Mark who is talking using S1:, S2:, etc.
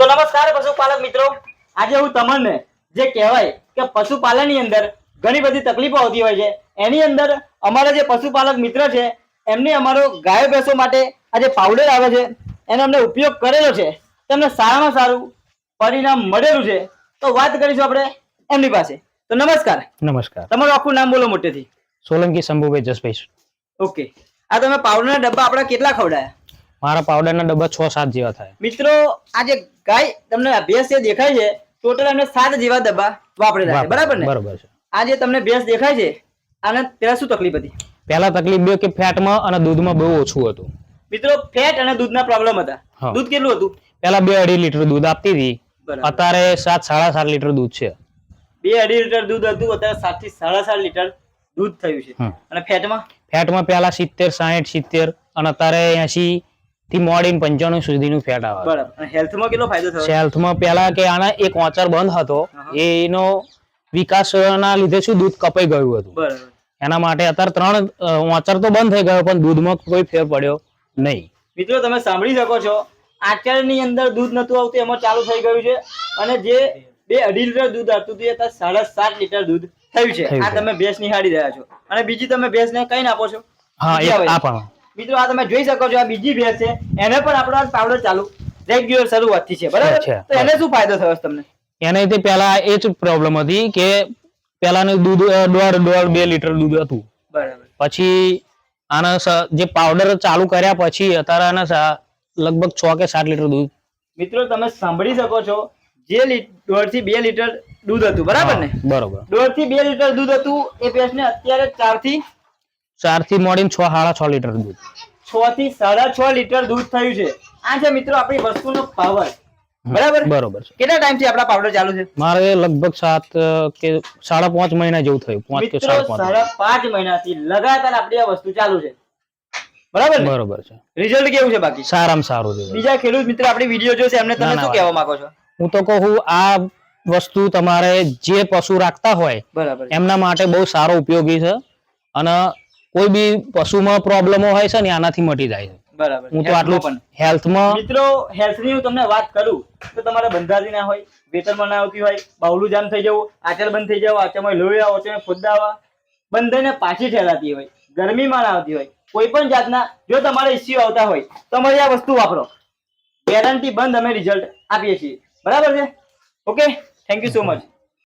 S1: નમસ્કાર પશુપાલક મિત્રો, આજે હું તમને જે કહેવાય કે પશુપાલનની અંદર ઘણી બધી તકલીફો આવતી હોય છે, એની અંદર અમારા જે પશુપાલક મિત્ર છે એમને અમારો ગાયો ભેંસો માટે આ જે પાવડર આવે છે એનો અમને ઉપયોગ કરેલો છે, તેમને સારામાં સારું પરિણામ મળેલું છે. તો વાત કરીશું આપણે એમની પાસે. તો નમસ્કાર.
S2: નમસ્કાર.
S1: તમારું આખું નામ બોલો મોટેથી.
S2: સોલંકી શંભુભાઈ જસભાઈ.
S1: ઓકે, આ તમે પાવડરના ડબ્બા આપણા કેટલા ખવડાયા?
S2: મારા પાવડરના ડબ્બા 6-7 જેવા થાય.
S1: મિત્રો, આ જે ગાય તમને ભેંસ જે દેખાય છે ટોટલ એમને 7 જેવા ડબ્બા વાપરેલા છે, બરાબર ને?
S2: બરાબર છે.
S1: આ જે તમને ભેંસ દેખાય છે આને પહેલા શું તકલીફ હતી?
S2: પહેલા તકલીફ બે કે ફેટમાં અને દૂધમાં બહુ ઓછું હતું.
S1: મિત્રો, ફેટ અને દૂધના પ્રોબ્લેમ હતા. દૂધ કેટલું હતું?
S2: પહેલા 2-2.5 લીટર દૂધ આપતી હતી, અત્યારે 7-7.5 લીટર દૂધ છે.
S1: 2-2.5 લીટર દૂધ હતું, અત્યારે 7 થી 7.5 લીટર દૂધ થયું છે. અને ફેટમાં
S2: પહેલા 70-60-70 અને અત્યારે 80 થી મોડીને 95 સુધીનું ફેટ આવે.
S1: બરાબર. અને હેલ્થમાં કેટલો ફાયદો થયો?
S2: હેલ્થમાં પહેલા કે આના એક ઓંચર બંધ હતો, એનો વિકાસના લીધે શું દૂધ કપાઈ ગયું હતું.
S1: બરાબર.
S2: એના માટે અત્યારે 3 ઓંચર તો બંધ થઈ ગયો પણ દૂધમાં કોઈ ફેર પડ્યો નહીં.
S1: મિત્રો, તમે સાંભળી શકો છો, આચળની અંદર દૂધ નતું આવતું, એમાં ચાલુ થઈ ગયું છે. અને જે 2-2.5 લીટર દૂધ આવતું હતું એ 7.5 લીટર દૂધ થયું છે. આ તમે ભેંસ નિહાળી રહ્યા છો. અને બીજી તમે ભેંસને કઈ આપો છો?
S2: હા, આ પણ.
S1: મિત્રો, આ તમે જોઈ શકો છો, આ બીજી ભેંસ છે, એને પણ આપણો પાવડર ચાલુ રેગ્યુલર શરૂઆતથી છે, બરાબર છે? તો એને શું ફાયદો થયો તમને?
S2: એને તે પહેલા એ જ પ્રોબ્લેમ હતી કે પહેલાનું દૂધ 1.5-2 લીટર દૂધ હતું. બરાબર. પછી આના જે પાવડર ચાલુ કર્યા પછી અત્યારે આના લગભગ 6 કે 7 લીટર દૂધ.
S1: મિત્રો, તમે સાંભળી શકો છો, જે 1.5 થી 2 લીટર દૂધ હતું, બરાબર ને? બરાબર. 1.5 થી 2 લીટર દૂધ હતું એ ભેંસને અત્યારે 4 થી
S2: મોડીને 6-6.5 લીટર દૂધ.
S1: 6 થી 6.5 લીટર દૂધ થયું છે. આ છે મિત્રો આપણી વસ્તુનો પાવર, બરાબર? બરોબર. કેટલા ટાઈમ થી આપણા પાવડર ચાલુ છે?
S2: મારે લગભગ 7 કે 5.5 મહિના જેવું થયું. 5 કે
S1: 5.5 મહિનાથી લગાતાર આપણી આ વસ્તુ ચાલુ છે, બરાબર ને?
S2: બરોબર છે.
S1: રિઝલ્ટ કેવું છે? બાકી
S2: સારામાં સારું છે.
S1: બીજા ખેડૂત મિત્ર આપણી વિડીયો જોશે, એમને તમે શું કહેવા માંગો છો?
S2: હું તો કહું આ વસ્તુ તમારે જે પશુ રાખતા હોય બરાબર એમના માટે બહુ સારો ઉપયોગી છે. અને કોઈ બી પશુમાં પ્રોબ્લેમો હોય છે ને આનાથી મટી જાય છે. બરાબર. હું તો આટલું પણ હેલ્થમાં. મિત્રો,
S1: હેલ્થની હું તમને વાત કરું તો તમારે બંધાતી ના હોય, વેતરમાં ના આવતી હોય, બાવલું જામ થઈ જવું, આચર બંધ થઈ જવું, આચરમાં લોહી આવો, આચરમાં ફોદ્દા આવવા, બંધાઈને પાછી ઠેલાતી હોય, ગરમીમાં ના આવતી હોય, કોઈ પણ જાતના જો તમારે ઇસ્યુ આવતા હોય તો અમારી આ વસ્તુ વાપરો, ગેરંટી બંધ અમે રિઝલ્ટ આપીએ છીએ, બરાબર છે? Okay, thank you so much.